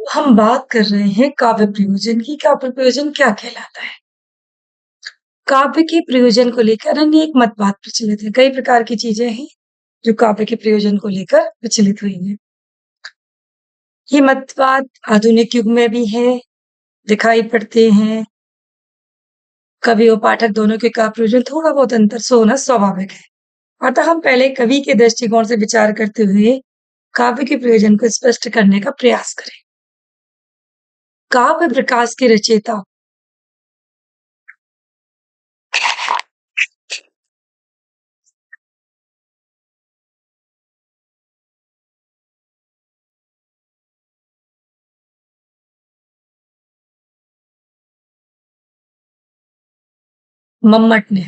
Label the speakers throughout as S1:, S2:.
S1: हम बात कर रहे हैं काव्य प्रयोजन की। काव्य प्रयोजन क्या कहलाता है? काव्य के प्रयोजन को लेकर अन्य एक मतवाद प्रचलित है। कई प्रकार की चीजें हैं जो काव्य के प्रयोजन को लेकर प्रचलित हुई हैं। ये मतवाद आधुनिक युग में भी है, दिखाई पड़ते हैं। कवि और पाठक दोनों के काव्य प्रयोजन थोड़ा बहुत अंतर से होना स्वाभाविक है। अतः हम पहले कवि के दृष्टिकोण से विचार करते हुए काव्य के प्रयोजन को स्पष्ट करने का प्रयास करें। काव्य प्रकाश के रचयिता मम्मट ने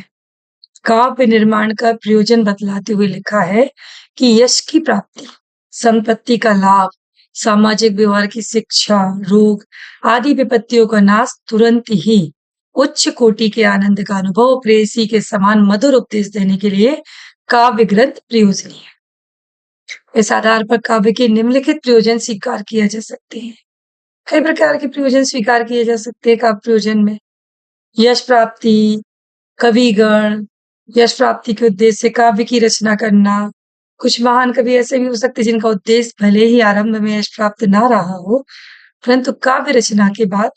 S1: काव्य निर्माण का प्रयोजन बतलाते हुए लिखा है कि यश की प्राप्ति, संपत्ति का लाभ, सामाजिक व्यवहार की शिक्षा, रोग आदि विपत्तियों का नाश तुरंत ही उच्च कोटि के आनंद का अनुभव प्रेयसी के समान मधुर उपदेश देने के लिए काव्य ग्रंथ प्रयोजनीय है। इस आधार पर काव्य के निम्नलिखित प्रयोजन स्वीकार किया जा सकते हैं। कई प्रकार के प्रयोजन स्वीकार किए जा सकते हैं काव्य प्रयोजन में। यश प्राप्ति, कविगण यश प्राप्ति के उद्देश्य से काव्य की रचना करना। कुछ महान कवि ऐसे भी हो सकते हैं जिनका उद्देश्य भले ही आरंभ में यश प्राप्त ना रहा हो, परंतु काव्य रचना के बाद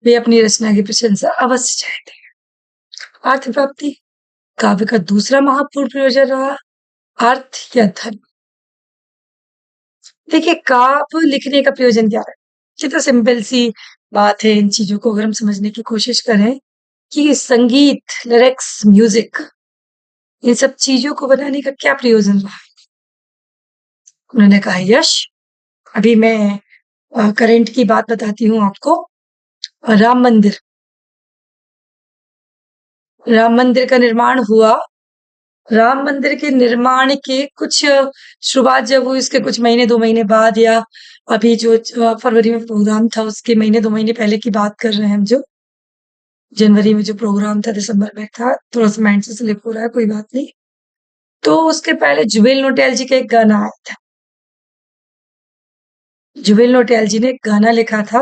S1: वे अपनी रचना की प्रशंसा अवश्य चाहते हैं। अर्थ प्राप्ति काव्य का दूसरा महत्वपूर्ण प्रयोजन रहा। अर्थ या धन। देखिए, काव्य लिखने का प्रयोजन क्या है? ये तो सिंपल सी बात है। इन चीजों को अगर हम समझने की कोशिश करें कि संगीत, लिरिक्स, म्यूजिक, इन सब चीजों को बनाने का क्या प्रयोजन रहा? उन्होंने कहा यश। अभी मैं करंट की बात बताती हूँ आपको। राम मंदिर राम मंदिर का निर्माण हुआ। राम मंदिर के निर्माण के कुछ शुरुआत जब हुई, उसके कुछ महीने 2 महीने बाद, या अभी जो फरवरी में प्रोग्राम था उसके महीने 2 महीने पहले की बात कर रहे हैं हम। जो जनवरी में जो प्रोग्राम था, दिसंबर में था, थोड़ा-सा माइंड से स्लिप हो रहा है, कोई बात नहीं। तो उसके पहले जुबिल नौटियाल जी का एक गाना आया था। जुबिल नौटियाल जी ने एक गाना लिखा था,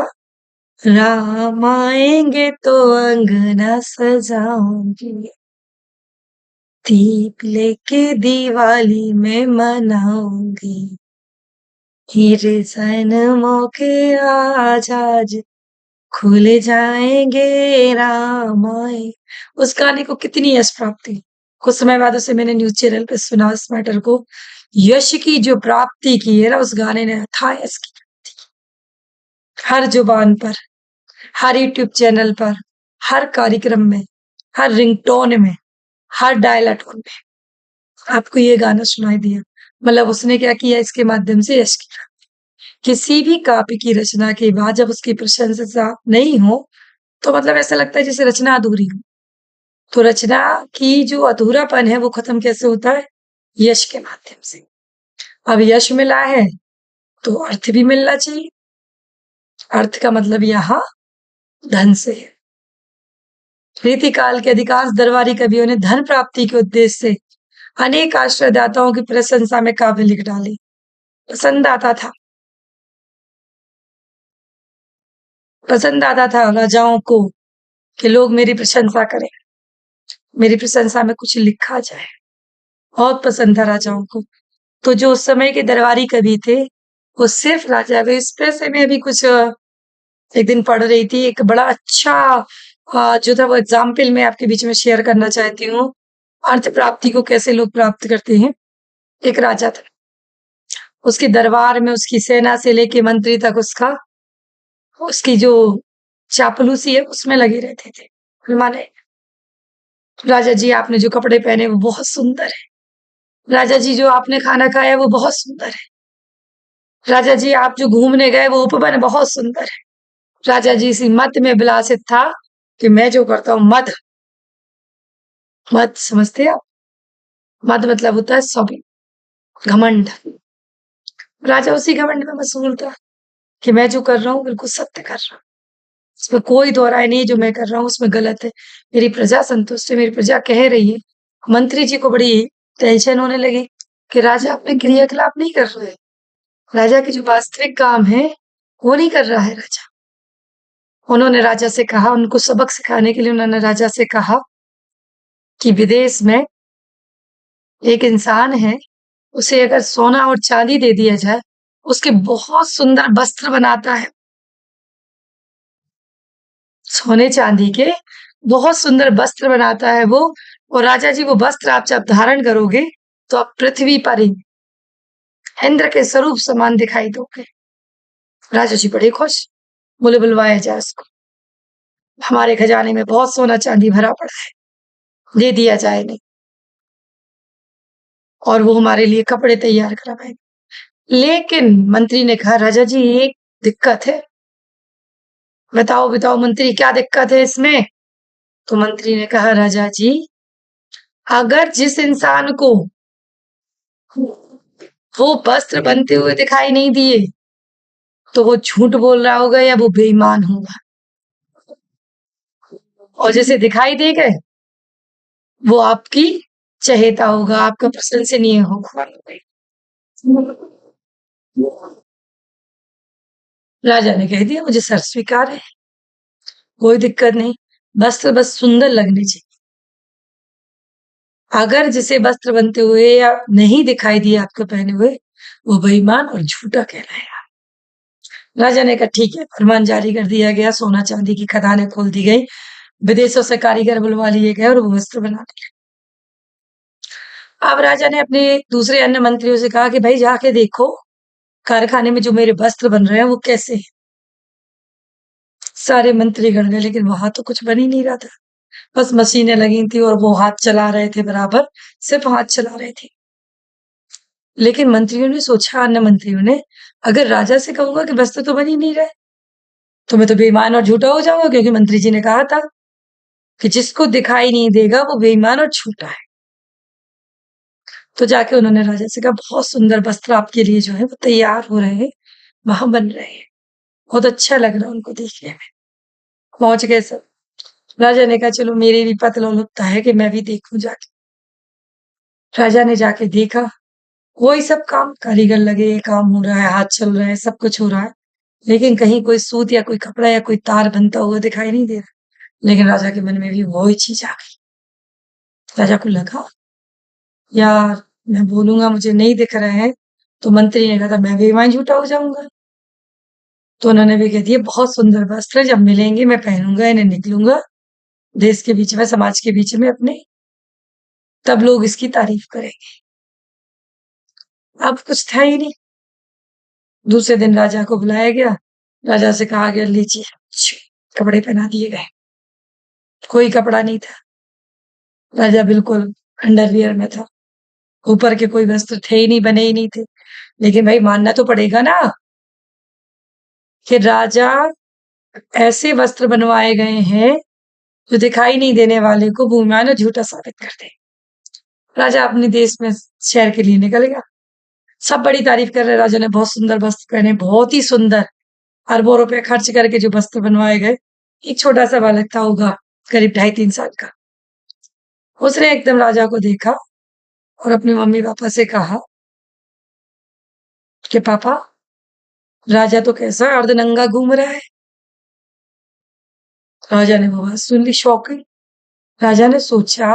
S1: राम आएंगे तो अंगना सजाऊंगी, दीप लेके दिवाली में मनाऊंगी, हीरे जन्मों के आज खुल जाएंगे राम आए। उस गाने को कितनी यश प्राप्ति। कुछ समय बाद उसे मैंने न्यूज चैनल पे सुना, उस मैटर को। यश की जो प्राप्ति की है ना उस गाने ने, था यश की। हर जुबान पर, हर यूट्यूब चैनल पर, हर कार्यक्रम में, हर रिंगटोन में, हर डायल टोन में आपको ये गाना सुनाई दिया। मतलब उसने क्या किया इसके माध्यम से? यश किया। किसी भी काव्य की रचना के बाद जब उसकी प्रशंसा नहीं हो तो मतलब ऐसा लगता है जैसे रचना अधूरी हो। तो रचना की जो अधूरापन है वो खत्म कैसे होता है? यश के माध्यम से। अब यश मिला है तो अर्थ भी मिलना चाहिए। अर्थ का मतलब यहाँ धन से है। रीतिकाल के अधिकांश दरबारी कवियों ने धन प्राप्ति के उद्देश्य से अनेक आश्रयदाताओं की प्रशंसा में काव्य लिख डाले। पसंद आता था पसंद आता था राजाओं को कि लोग मेरी प्रशंसा करें, मेरी प्रशंसा में कुछ लिखा जाए। बहुत पसंद था राजाओं को। तो जो उस समय के दरबारी कवि थे वो सिर्फ राजा वे इस पे से मैं भी कुछ एक दिन पढ़ रही थी। एक बड़ा अच्छा जो था वो एग्जाम्पल मैं आपके बीच में शेयर करना चाहती हूँ। अर्थ प्राप्ति को कैसे लोग प्राप्त करते हैं। एक राजा था, उसके दरबार में उसकी सेना से लेके मंत्री तक उसकी जो चापलूसी है उसमें लगे रहते थे। माने, राजा जी आपने जो कपड़े पहने वो बहुत सुंदर है, राजा जी जो आपने खाना खाया वो बहुत सुंदर है, राजा जी आप जो घूमने गए वो उपवन बहुत सुंदर है। राजा जी इसी मत में विलासित था कि मैं जो करता हूँ मद। मद समझते हैं आप? मद मतलब होता है सौभी, घमंड। राजा उसी घमंड में मशहूर था कि मैं जो कर रहा हूँ बिल्कुल सत्य कर रहा हूँ, इसमें कोई दो राय नहीं, जो मैं कर रहा हूँ उसमें गलत है, मेरी प्रजा संतुष्ट है, मेरी प्रजा कह रही है। मंत्री जी को बड़ी टेंशन होने लगी कि राजा अपने क्रियाकलाप नहीं कर रहे। राजा के जो वास्तविक काम है वो नहीं कर रहा है राजा। उन्होंने राजा से कहा, उनको सबक सिखाने के लिए उन्होंने राजा से कहा कि विदेश में एक इंसान है, उसे अगर सोना और चांदी दे दिया जाए, उसके बहुत सुंदर वस्त्र बनाता है। सोने चांदी के बहुत सुंदर वस्त्र बनाता है वो। और राजा जी, वो वस्त्र आप जब धारण करोगे तो आप पृथ्वी पर ही इंद्र के स्वरूप समान दिखाई दोगे। राजा जी बड़े खुश, बोले बुलवाया जाए उसको, हमारे खजाने में बहुत सोना चांदी भरा पड़ा है, दे दिया जाए नहीं, और वो हमारे लिए कपड़े तैयार करवाए। लेकिन मंत्री ने कहा, राजा जी एक दिक्कत है। बताओ बताओ मंत्री, क्या दिक्कत है इसमें? तो मंत्री ने कहा, राजा जी अगर जिस इंसान को वो वस्त्र बनते हुए दिखाई नहीं दिए, तो वो झूठ बोल रहा होगा या वो बेईमान होगा। और जिसे दिखाई दे गए, वो आपकी चहेता होगा, आपका प्रशंसनीय होगा। राजा ने कह दिया, मुझे सर स्वीकार है, कोई दिक्कत नहीं, वस्त्र बस सुंदर लगने चाहिए। अगर जिसे वस्त्र बनते हुए या नहीं दिखाई दिए आपको पहने हुए, वो बेईमान और झूठा कहलाएगा। राजा ने कहा, ठीक है। फरमान जारी कर दिया गया, सोना चांदी की खदानें खोल दी गई, विदेशों से कारीगर बुलवा लिए गए और वो वस्त्र बना दिए। अब राजा ने अपने दूसरे अन्य मंत्रियों से कहा कि भाई जाके देखो कारखाने में जो मेरे वस्त्र बन रहे हैं वो कैसे हैं। सारे मंत्री गण गए, लेकिन वहां तो कुछ बन ही नहीं रहा था। बस मशीनें लगी थी और वो हाथ चला रहे थे, बराबर सिर्फ हाथ चला रहे थे। लेकिन मंत्रियों ने सोचा, अन्य मंत्रियों ने, अगर राजा से कहूंगा कि वस्त्र तो बन ही नहीं रहे, तो मैं तो बेईमान और झूठा हो जाऊंगा, क्योंकि मंत्री जी ने कहा था कि जिसको दिखाई नहीं देगा वो बेईमान और झूठा है। तो जाके उन्होंने राजा से कहा, बहुत सुंदर वस्त्र आपके लिए जो है वो तैयार हो रहे हैं, वहां बन रहे हैं, बहुत अच्छा लग रहा है उनको देखने में। पहुंच गए सब। राजा ने कहा, चलो मेरी भी पतलोल होता है कि मैं भी देखूं जाके। राजा ने जाके देखा, वही सब काम, कारीगर लगे, काम हो रहा है, हाथ चल रहा है, सब कुछ हो रहा है, लेकिन कहीं कोई सूत या कोई कपड़ा या कोई तार बनता हुआ दिखाई नहीं दे रहा। लेकिन राजा के मन में भी वही चीज आ गई। राजा को लगा, यार मैं बोलूंगा मुझे नहीं दिख रहे हैं, तो मंत्री ने कहा था मैं बेईमान झूठा हो जाऊंगा। तो उन्होंने भी कह दिया, बहुत सुंदर वस्त्र है, जब मिलेंगे मैं पहनूंगा, इन्हें निकलूंगा देश के बीच में, समाज के बीच में अपने, तब लोग इसकी तारीफ करेंगे। अब कुछ था ही नहीं। दूसरे दिन राजा को बुलाया गया, राजा से कहा गया, लीजिए कपड़े पहना दिए गए। कोई कपड़ा नहीं था, राजा बिल्कुल अंडरवियर में था, ऊपर के कोई वस्त्र थे ही नहीं, बने ही नहीं थे। लेकिन भाई मानना तो पड़ेगा ना कि राजा ऐसे वस्त्र बनवाए गए हैं जो दिखाई नहीं देने वाले को बेईमान और झूठा साबित कर दे। राजा अपने देश में शहर के लिए निकल गया। सब बड़ी तारीफ कर रहे, राजा ने बहुत सुंदर वस्त्र पहने, बहुत ही सुंदर, अरबों रुपए खर्च करके जो वस्त्र बनवाए गए। एक छोटा सा बालक था, होगा करीब 2.5-3 साल का। उसने एकदम राजा को देखा और अपने मम्मी पापा से कहा कि पापा, राजा तो कैसा अर्धनंगा घूम रहा है। राजा ने वो बात सुन ली, शौक हुई। राजा ने सोचा,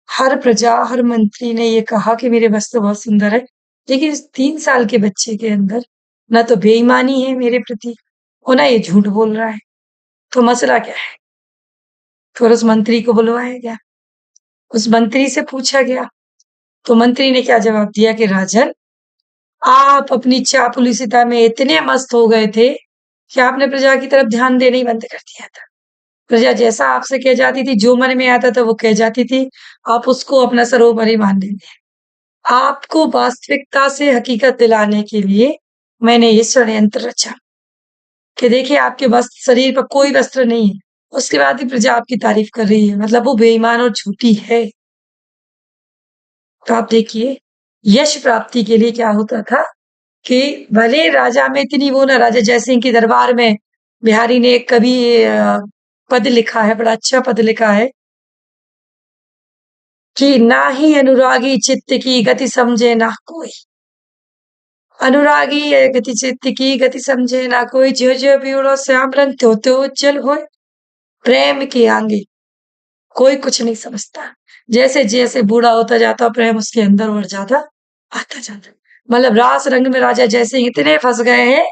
S1: हर प्रजा, हर मंत्री ने ये कहा कि मेरे वस्त्र बहुत सुंदर है, लेकिन इस 3 साल के बच्चे के अंदर ना तो बेईमानी है मेरे प्रति और ना ये झूठ बोल रहा है, तो मसला क्या है? फिर उस मंत्री को बुलवाया गया, उस मंत्री से पूछा गया, तो मंत्री ने क्या जवाब दिया कि राजन, आप अपनी चापलूसिता में इतने मस्त हो गए थे कि आपने प्रजा की तरफ ध्यान देना ही बंद कर दिया था। प्रजा जैसा आपसे कह जाती थी, जो मन में आता था वो कह जाती थी, आप उसको अपना सरोवर मान लेते। आपको वास्तविकता से हकीकत दिलाने के लिए मैंने ये षड्यंत्र रचा कि देखिए आपके वस्त्र, शरीर पर कोई वस्त्र नहीं है, उसके बाद भी प्रजा आपकी तारीफ कर रही है, मतलब वो बेईमान और झूठी है। तो आप देखिए, यश प्राप्ति के लिए क्या होता था कि भले राजा में इतनी वो ना, राजा जयसिंह के दरबार में बिहारी ने एक कवि पद लिखा है, बड़ा अच्छा पद लिखा है कि ना ही अनुरागी चित्त की गति समझे ना कोई। अनुरागी है गति चित्त की गति समझे ना कोई, ज्यों ज्यों पीयूरो श्याम रंग त्यों त्यों उज्जवल होए। प्रेम के आगे कोई कुछ नहीं समझता। जैसे जैसे बूढ़ा होता जाता प्रेम उसके अंदर और ज्यादा आता जाता। मतलब रास रंग में राजा जैसे इतने फंस गए हैं,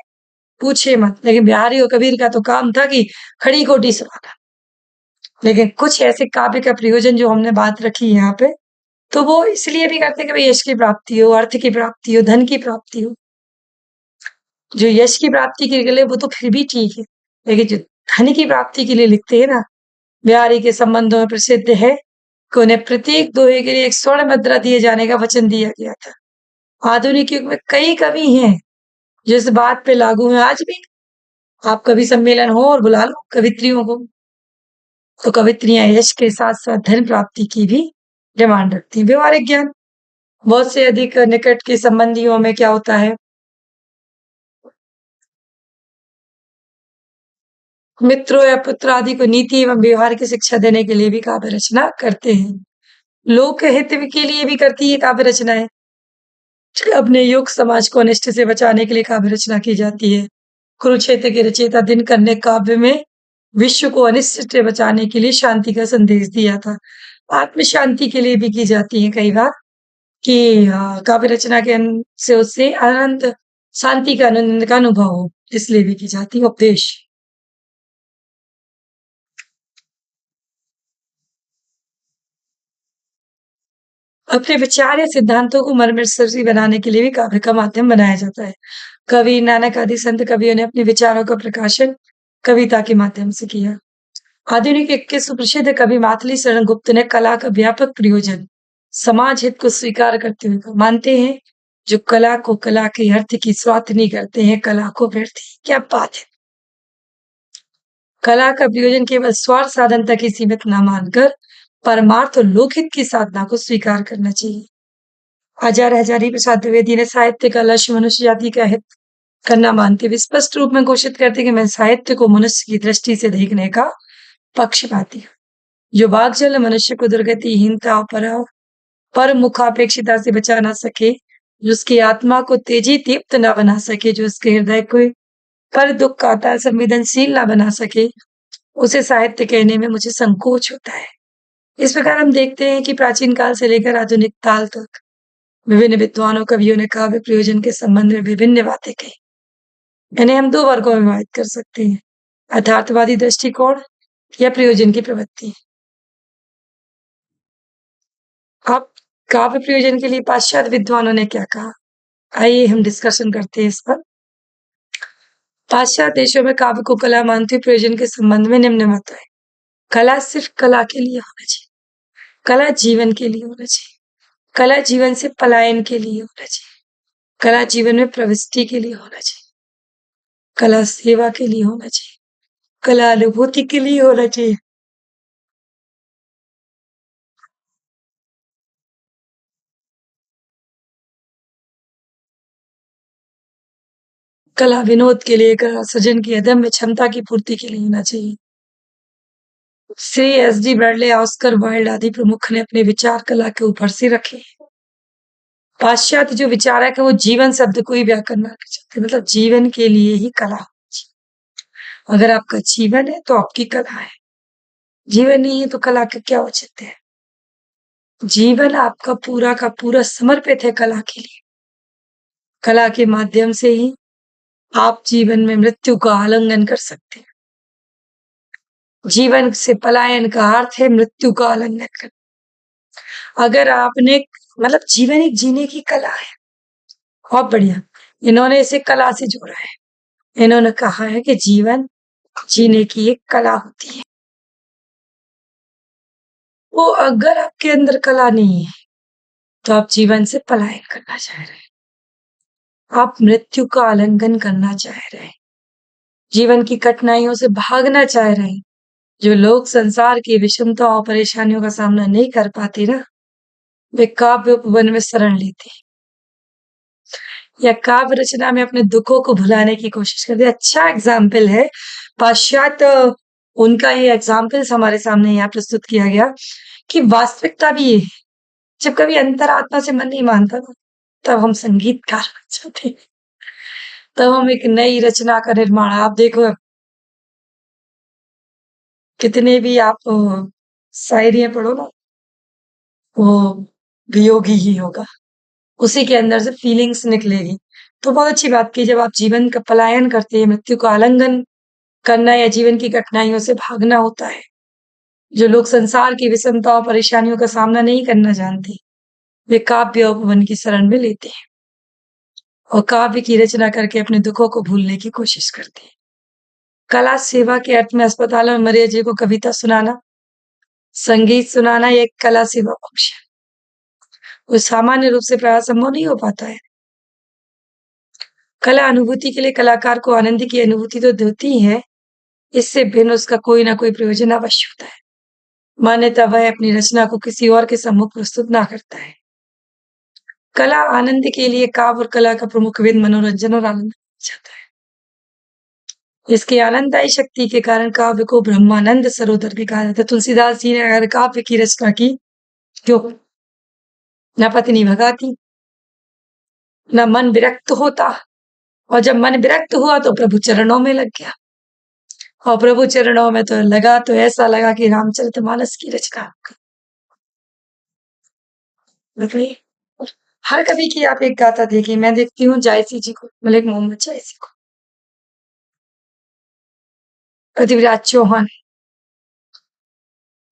S1: पूछिए मत। लेकिन बिहारी और कबीर का तो काम था कि खड़ी खोटी सुनाना। लेकिन कुछ ऐसे काव्य का प्रयोजन जो हमने बात रखी है यहाँ पे, तो वो इसलिए भी करते हैं कि भाई यश की प्राप्ति हो, अर्थ की प्राप्ति हो, धन की प्राप्ति हो। जो यश की प्राप्ति के लिए वो तो फिर भी ठीक है, लेकिन जो धन की प्राप्ति के लिए लिखते हैं ना, बिहारी के संबंधों में प्रसिद्ध है कि उन्हें प्रत्येक दोहे के लिए एक स्वर्ण मुद्रा दिए जाने का वचन दिया गया था। आधुनिक युग में कई कवि हैं जो इस बात पे लागू हैं आज भी। आप कवि सम्मेलन हो और बुला लो कवित्रियों को, तो कवित्रियां यश के साथ साथ धन प्राप्ति की भी डिमांड रखती हैं। व्यवहारिक ज्ञान, बहुत से अधिक निकट के संबंधियों में क्या होता है, मित्रों या पुत्र आदि को नीति एवं व्यवहार की शिक्षा देने के लिए भी काव्य रचना करते हैं। लोक हित के लिए भी करती है काव्य रचनाएं। अपने युग समाज को अनिष्ट से बचाने के लिए काव्य रचना की जाती है। कुरुक्षेत्र के रचयिता दिनकर ने काव्य में विश्व को अनिष्ट से बचाने के लिए शांति का संदेश दिया था। आत्म शांति के लिए भी की जाती है कई बार कि काव्य रचना के से उससे अनंत शांति का आनंद का अनुभव हो, इसलिए भी की जाती है। उपदेश, अपने विचार या सिद्धांतों को मर्मस्पर्शी बनाने के लिए भी काव्य का माध्यम बनाया जाता है। कवि नानक आदि संत कवियों ने अपने विचारों का प्रकाशन कविता के माध्यम से किया। आधुनिक के सुप्रसिद्ध कवि मातली शरण गुप्त ने कला का व्यापक प्रयोजन समाज हित को स्वीकार करते हुए कहा, मानते हैं जो कला को कला के अर्थ की स्वार्थ नहीं करते हैं, कला को व्यर्थ ही। क्या बात है। कला का प्रयोजन केवल स्वार्थ साधन तक ही सीमित न मानकर परमार्थ और लोकहित की साधना को स्वीकार करना चाहिए। आचार्य हजारी प्रसाद द्विवेदी ने साहित्य का लक्ष्य मनुष्य जाति का हित करना मानते हुए स्पष्ट रूप में घोषित करते कि मैं साहित्य को मनुष्य की दृष्टि से देखने का पक्षपाती हूँ। जो वाग्जल मनुष्य को दुर्गति हीनता पर मुखापेक्षिता से बचा ना सके, जो उसकी आत्मा को तेजी दीप्त ना बना सके, जो उसके हृदय को पर दुख का संवेदनशील ना बना सके, उसे साहित्य कहने में मुझे संकोच होता है। इस प्रकार हम देखते हैं कि प्राचीन काल से लेकर आधुनिक काल तक विभिन्न विद्वानों कवियों ने काव्य प्रयोजन के संबंध में विभिन्न बातें कही। इन्हें हम दो वर्गों में विभाजित कर सकते हैं, यथार्थवादी दृष्टिकोण या प्रयोजन की प्रवृत्ति। अब काव्य प्रयोजन के लिए पाश्चात्य विद्वानों ने क्या कहा, आइए हम डिस्कशन करते हैं इस पर। पाश्चात्य देशों में काव्य को कला मानते प्रयोजन के संबंध में निम्न मत है। कला सिर्फ कला के लिए होना चाहिए, कला जीवन के लिए होना चाहिए, कला जीवन से पलायन के लिए होना चाहिए, कला जीवन में प्रविष्टि के लिए होना चाहिए, कला सेवा के लिए होना चाहिए, कला अनुभूति के लिए होना चाहिए, कला विनोद के लिए, कला सृजन की अदम्य क्षमता की पूर्ति के लिए होना चाहिए। Shri S D Bradley, Oscar Wilde आदि प्रमुख ने अपने विचार कला के ऊपर से रखे। पाश्चात्य जो विचारक है वो जीवन शब्द को ही व्याकरण करना चाहते, मतलब जीवन के लिए ही कला। अगर आपका जीवन है तो आपकी कला है, जीवन नहीं है तो कला का क्या औचित्य है। जीवन आपका पूरा का पूरा समर्पित है कला के लिए। कला के माध्यम से ही आप जीवन में मृत्यु का आलिंगन कर सकते हैं। जीवन से पलायन का अर्थ है मृत्यु का आलिंगन करना। अगर आपने मतलब जीवन एक जीने की कला है, बहुत बढ़िया। इन्होंने इसे कला से जोड़ा है। इन्होंने कहा है कि जीवन जीने की एक कला होती है। वो अगर आपके अंदर कला नहीं है तो आप जीवन से पलायन करना चाह रहे हैं, आप मृत्यु का आलिंगन करना चाह रहे हैं, जीवन की कठिनाइयों से भागना चाह रहे हैं। जो लोग संसार की विषमताओं और परेशानियों का सामना नहीं कर पाते ना, वे काव्य उपवन में शरण लेते हैं या काव्य रचना में अपने दुखों को भुलाने की कोशिश करते हैं। अच्छा एग्जाम्पल है पाश्चात्य, उनका ये एग्जाम्पल्स हमारे सामने यहाँ प्रस्तुत किया गया कि वास्तविकता भी ये है। जब कभी अंतरात्मा से मन नहीं मानता ना, तब हम संगीतकार बन जाते हैं। तब हम एक नई रचना का निर्माण, आप देखो कितने भी आप शायरियाँ पढ़ो ना, वो वियोगी ही होगा। उसी के अंदर से फीलिंग्स निकलेगी। तो बहुत अच्छी बात की, जब आप जीवन का पलायन करते हैं, मृत्यु का आलिंगन करना या जीवन की कठिनाइयों से भागना होता है। जो लोग संसार की विषमता और परेशानियों का सामना नहीं करना जानते, वे काव्य और उपवन की शरण में लेते हैं और काव्य की रचना करके अपने दुखों को भूलने की कोशिश करते हैं। कला सेवा के अर्थ में अस्पतालों में मरीज को कविता सुनाना, संगीत सुनाना, ये एक कला सेवा पक्ष है। वो सामान्य रूप से प्राय संभव नहीं हो पाता है। कला अनुभूति के लिए कलाकार को आनंद की अनुभूति तो देती ही है, इससे भिन्न उसका कोई ना कोई प्रयोजन अवश्य होता है। मान्यता वह अपनी रचना को किसी और के सम्मुख प्रस्तुत ना करता है। कला आनंद के लिए काव्य और कला का प्रमुख भेद मनोरंजन और आनंद जाता है। इसकी आनंददायी शक्ति के कारण काव्य को ब्रह्मानंद सरोवर भी कहा जाता है। तुलसीदास जी ने अगर काव्य की रचना की, क्यों न पत्नी भगाती, न मन विरक्त होता, और जब मन विरक्त हुआ तो प्रभु चरणों में लग गया, और प्रभु चरणों में तो लगा, तो ऐसा लगा कि रामचरितमानस की रचना। बताइए, हर कवि की आप एक गाथा देखिए, मैं देखती हूँ जायसी जी को, मलिक मोहम्मद जायसी को, पृथ्वीराज चौहान,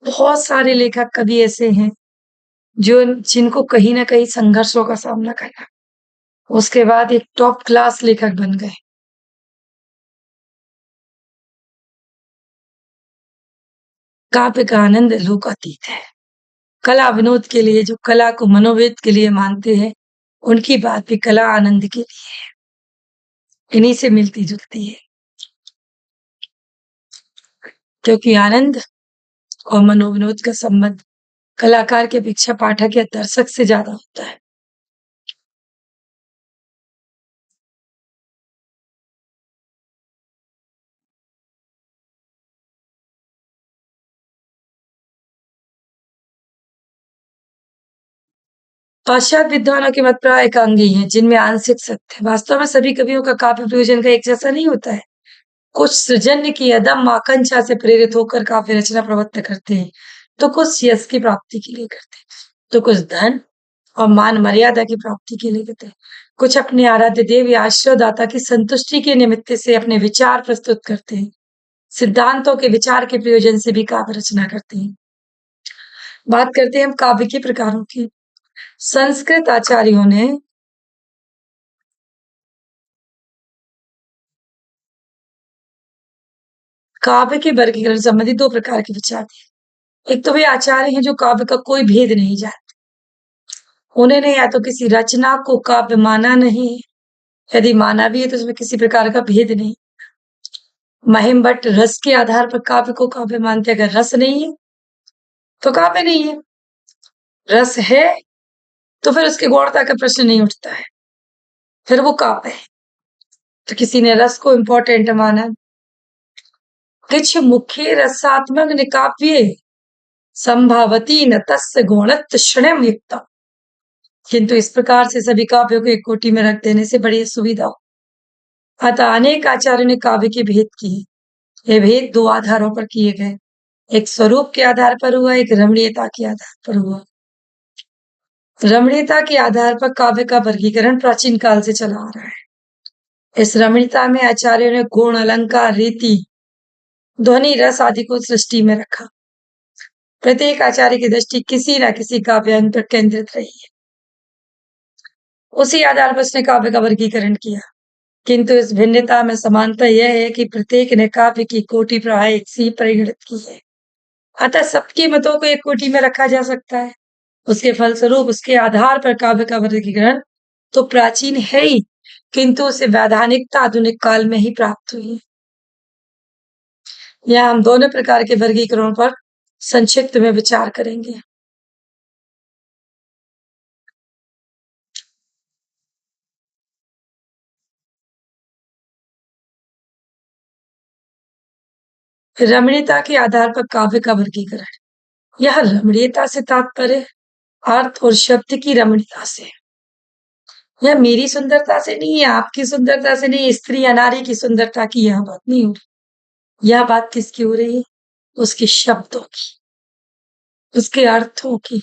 S1: बहुत सारे लेखक कवि ऐसे हैं जो जिनको कहीं ना कहीं संघर्षों का सामना करना, उसके बाद एक टॉप क्लास लेखक बन गए। काव्य का आनंद लोकातीत है। कला विनोद के लिए, जो कला को मनोवेद के लिए मानते हैं, उनकी बात भी कला आनंद के लिए है, इन्हीं से मिलती जुलती है। क्योंकि आनंद और मनोविनोद का संबंध कलाकार की अपेक्षा पाठक या दर्शक से ज्यादा होता है। पाश्चात्य विद्वानों के मत प्राय एकांगी हैं, जिनमें आंशिक सत्य है। वास्तव में सभी कवियों का काव्य प्रयोजन का एक जैसा नहीं होता है। कुछ सृजन की अदम्य आकांक्षा से प्रेरित होकर काव्य रचना प्रवृत्त करते हैं, तो कुछ यश की प्राप्ति के लिए करते हैं, तो कुछ धन और मान मर्यादा की प्राप्ति के लिए करते हैं, कुछ अपने आराध्य देव या आश्रयदाता की संतुष्टि के निमित्त से अपने विचार प्रस्तुत करते हैं, सिद्धांतों के विचार के प्रयोजन से भी काव्य रचना करते हैं। बात करते हैं हम काव्य के प्रकारों की। संस्कृत आचार्यों ने काव्य के वर्गीकरण संबंधी दो प्रकार के विचार दिए। एक तो वे आचार्य हैं जो काव्य का कोई भेद नहीं जानते, उन्होंने या तो किसी रचना को काव्य माना नहीं, यदि माना भी है तो उसमें किसी प्रकार का भेद नहीं। महिम भट्ट रस के आधार पर काव्य को काव्य मानते, अगर रस नहीं है तो काव्य नहीं है, रस है तो फिर उसकी गौणता का प्रश्न नहीं उठता है, फिर वो काव्य है। तो किसी ने रस को इंपॉर्टेंट माना। किछ मुख्य रसात्मक निकाव्ये संभावती न तस्य गुणत्व श्रेयम युक्तम्। किंतु इस प्रकार से सभी काव्यों को एक कोटि में रख देने से बड़ी सुविधा हो। अतः अनेक आचार्यों ने काव्य के भेद किए। ये भेद दो आधारों पर किए गए, एक स्वरूप के आधार पर हुआ, एक रमणीयता के आधार पर हुआ। रमणीयता के आधार पर काव्य का वर्गीकरण प्राचीन काल से चला आ रहा है। इस रमणीयता में आचार्यों ने गुण, अलंकार, रीति, ध्वनि, रस आदि को सृष्टि में रखा। प्रत्येक आचार्य की दृष्टि किसी न किसी काव्य पर केंद्रित रही है, उसी आधार पर उसने काव्य का वर्गीकरण किया। किंतु इस भिन्नता में समानता यह है कि प्रत्येक ने काव्य की कोटि प्राय एक सी परिगणित की है। अतः सबके मतों को एक कोटि में रखा जा सकता है। उसके फलस्वरूप उसके आधार पर काव्य का वर्गीकरण तो प्राचीन है ही, किंतु उसे वैधानिकता आधुनिक काल में ही प्राप्त हुई। यहाँ हम दोनों प्रकार के वर्गीकरणों पर संक्षिप्त में विचार करेंगे। रमणीयता के आधार पर काव्य का वर्गीकरण। यह रमणीयता से तात्पर्य अर्थ और शब्द की रमणीयता से। यह मेरी सुंदरता से नहीं है, आपकी सुंदरता से नहीं, स्त्री या नारी की सुंदरता की यह बात नहीं हो रही। यह बात किसकी हो रही है? उसके शब्दों की, उसके अर्थों की,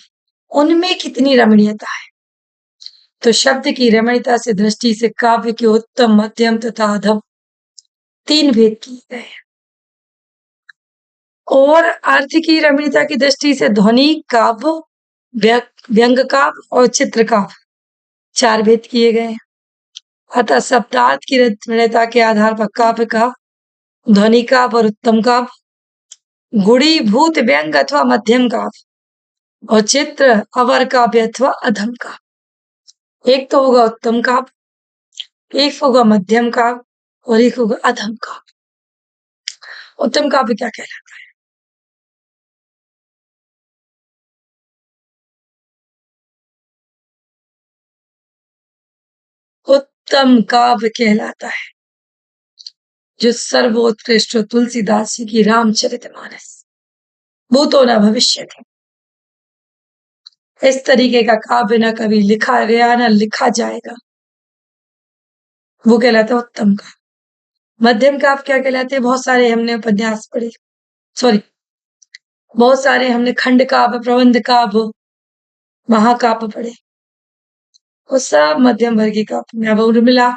S1: उनमें कितनी रमणीयता है। तो शब्द की रमणीयता से दृष्टि से काव्य के उत्तम, मध्यम तथा अधम 3 भेद किए गए हैं। और अर्थ की रमणीयता की दृष्टि से ध्वनि काव्य, व्यंग काव्य और चित्र काव्य 4 भेद किए गए हैं। अतः शब्दार्थ की रमणीयता के आधार पर काव्य का ध्वनि काव्य और उत्तम काव्य, गुणीभूत व्यंग अथवा मध्यम काव्य और चित्र अवर काव्य अथवा अधम काव्य। एक तो होगा उत्तम काव्य, एक होगा मध्यम काव्य और एक होगा अधम काव्य। उत्तम काव्य क्या कहलाता है? उत्तम काव्य कहलाता है जो सर्वोत्कृष्ट तुलसीदास जी की रामचरितमानस, भूतो न भविष्यति, इस तरीके का काव्य न कभी लिखा गया न लिखा जाएगा, वो कहलाता है उत्तम काव्य। मध्यम काव्य क्या कहलाते हैं? बहुत सारे हमने उपन्यास पढ़े, सॉरी, बहुत सारे हमने खंड काव्य, प्रबंध काव्य, महाकाव्य पढ़े, वो सब मध्यम वर्गीय काव्य में। अब उर्मिला,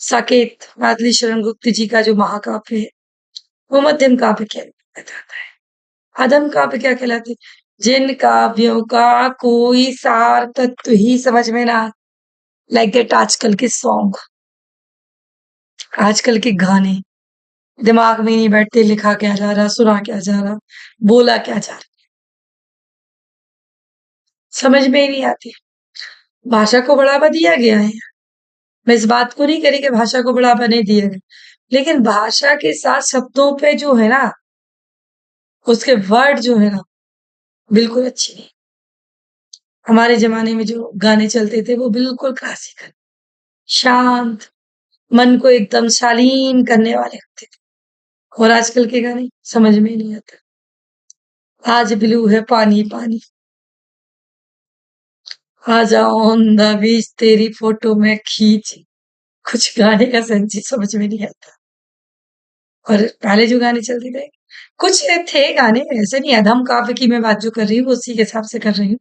S1: साकेत, मादली शरण गुप्त जी का जो महाकाव्य है, वो मध्यम काव्य कहलाता है। अधम काव्य क्या कहलाते? जिन काव्यों का कोई सार तत्व ही समझ में ना, लाइक दैट आजकल के सॉन्ग, आजकल के गाने दिमाग में नहीं बैठते, लिखा क्या जा रहा, सुना क्या जा रहा, बोला क्या जा रहा, समझ में ही नहीं आती। भाषा को बढ़ावा दिया गया है, मैं इस बात को नहीं करी कि भाषा को बढ़ावा नहीं दिया गया, लेकिन भाषा के साथ शब्दों पे जो है ना, उसके वर्ड जो है ना, बिल्कुल अच्छी नहीं। हमारे जमाने में जो गाने चलते थे वो बिल्कुल क्लासिकल, शांत, मन को एकदम शालीन करने वाले होते थे। और आजकल के गाने समझ में नहीं आता। आज ब्लू है पानी पानी, आ जाओ ऑन द बीच तेरी फोटो में खींच, कुछ गाने का सेंस ही समझ में नहीं आता। और पहले जो गाने चलते थे, कुछ थे गाने, ऐसे नहीं, अधम काव्य की मैं बात जो कर रही हूँ उसी के हिसाब से कर रही हूँ।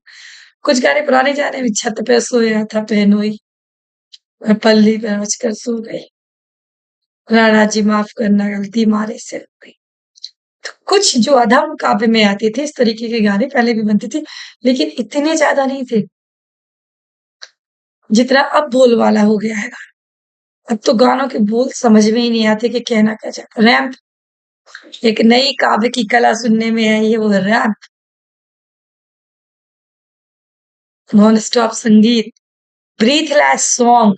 S1: कुछ गाने पुराने जाने में, छत पे सोया था पहनोई, मैं पल्ली पे नच कर सो गई, राणा जी माफ करना गलती मारे से हो गई। तो कुछ जो अधम काव्य में आते थे, इस तरीके के गाने पहले भी बनते थे, लेकिन इतने ज्यादा नहीं थे जितना अब बोल वाला हो गया है। अब तो गानों के बोल समझ में ही नहीं आते कि कहना क्या चाहता। रैंप, एक नई काव्य की कला सुनने में आई है, वो रैंप, नॉन स्टॉप संगीत, ब्रीथलेस सॉन्ग,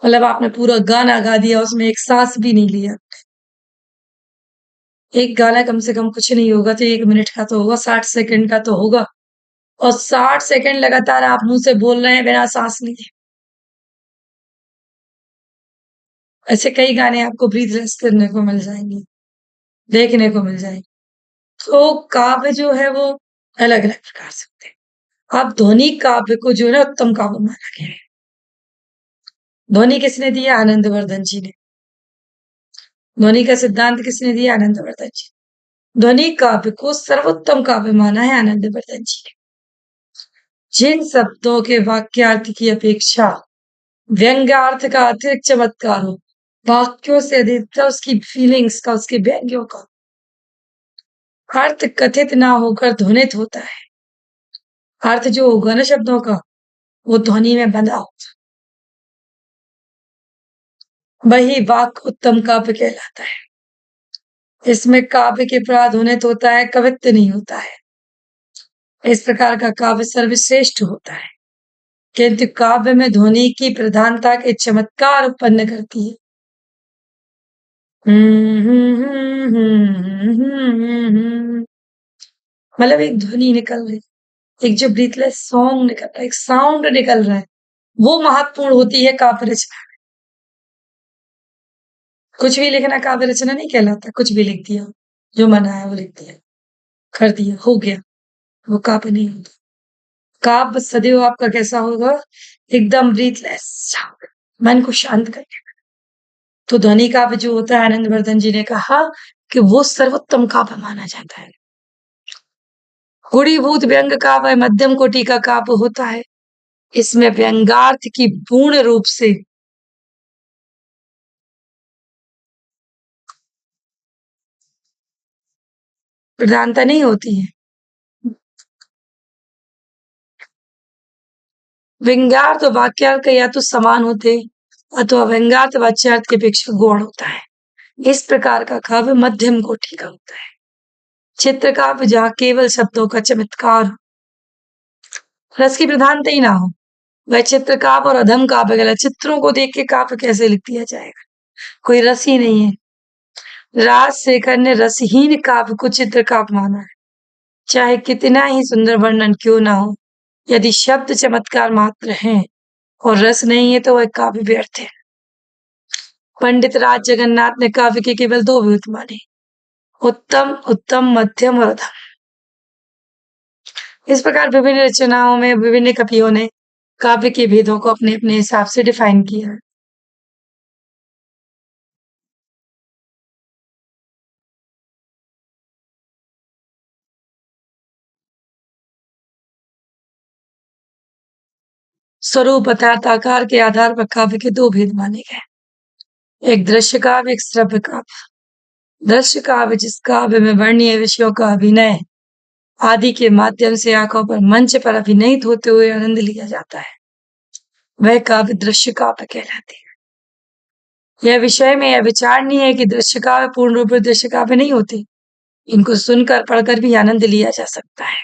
S1: मतलब आपने पूरा गाना गा दिया, उसमें एक सांस भी नहीं लिया। एक गाना कम से कम कुछ नहीं होगा तो 1 मिनट का तो होगा, 60 सेकंड का तो होगा, और 60 सेकंड लगातार आप मुंह से बोल रहे हैं बिना सांस लिए। ऐसे कई गाने आपको ब्रीथलेस करने को मिल जाएंगे, देखने को मिल जाएंगे। तो काव्य जो है वो अलग अलग प्रकार से होते हैं। अब ध्वनि काव्य को जो है ना उत्तम काव्य माना गया है। ध्वनि किसने दिया? आनंदवर्धन जी ने। ध्वनि का सिद्धांत किसने दिया? आनंदवर्धन जी। ध्वनि काव्य को सर्वोत्तम काव्य माना है आनंदवर्धन जी ने। जिन शब्दों के वाक्यार्थ की अपेक्षा व्यंग्यार्थ का अतिरिक्त चमत्कार हो, वाक्यों से अधिकतर उसकी फीलिंग्स का, उसके व्यंग्यों का अर्थ कथित ना होकर ध्वनित होता है। अर्थ जो होगा ना शब्दों का, वो ध्वनि में बंधा हो, वही वाक्य उत्तम काव्य कहलाता है। इसमें काव्य के अपराध ध्वनित होता है, कवित्व नहीं होता है। इस प्रकार का काव्य सर्वश्रेष्ठ होता है, किंतु काव्य में ध्वनि की प्रधानता के चमत्कार उत्पन्न करती है। मतलब एक ध्वनि निकल रही, एक जो ब्रीथलेस सॉन्ग निकल रहा है, एक साउंड निकल रहा है, वो महत्वपूर्ण होती है काव्य रचना। कुछ भी लिखना काव्य रचना नहीं कहलाता। कुछ भी लिख दिया, जो मन आया वो लिख दिया, कर दिया, हो गया, वो काव्य नहीं होता। काव्य सदैव आपका कैसा होगा? एकदम ब्रीथलेस, मन को शांत करने। तो ध्वनि काव्य जो होता है, आनंदवर्धन जी ने कहा कि वो सर्वोत्तम काव्य माना जाता है। गुणीभूत व्यंग काव्य मध्यम कोटि का काव्य होता है। इसमें व्यंग्यार्थ की पूर्ण रूप से प्रधानता नहीं होती है। व्यंग्यार्थ और वाक्यार्थ या तो समान होते अथवा व्यंग्यार्थ वाच्यार्थ के अपेक्षा गौण होता है। इस प्रकार का काव्य मध्यम कोटि का होता है। चित्र काव्य जहाँ केवल शब्दों का चमत्कार हो, रस की प्रधानता ही ना हो, वह चित्र काव्य और अधम काव्य कहलाता है। चित्रों को देख के काव्य कैसे लिख दिया जाएगा? कोई रस ही नहीं है। राजशेखर ने रसहीन काव्य को चित्र काव्य माना है। चाहे कितना ही सुंदर वर्णन क्यों ना हो, यदि शब्द चमत्कार मात्र हैं और रस नहीं है तो वह काव्य व्यर्थ है। पंडित राज जगन्नाथ ने काव्य के केवल दो भेद माने, उत्तम, उत्तम, मध्यम और अधम। इस प्रकार विभिन्न रचनाओं में विभिन्न कवियों ने काव्य के भेदों को अपने अपने हिसाब से डिफाइन किया है। स्वरूप अर्थात आकार के आधार पर काव्य के दो भेद माने गए, एक दृश्य काव्य, एक श्रव्य काव्य। दृश्य काव्य जिस काव्य में वर्णीय विषयों का अभिनय आदि के माध्यम से आंखों पर मंच पर अभिनयित होते हुए आनंद लिया जाता है, वह काव्य दृश्य काव्य कहलाते हैं। यह विषय में यह विचारणीय है कि दृश्य काव्य पूर्ण रूप से दृश्य काव्य नहीं होते, इनको सुनकर पढ़कर भी आनंद लिया जा सकता है।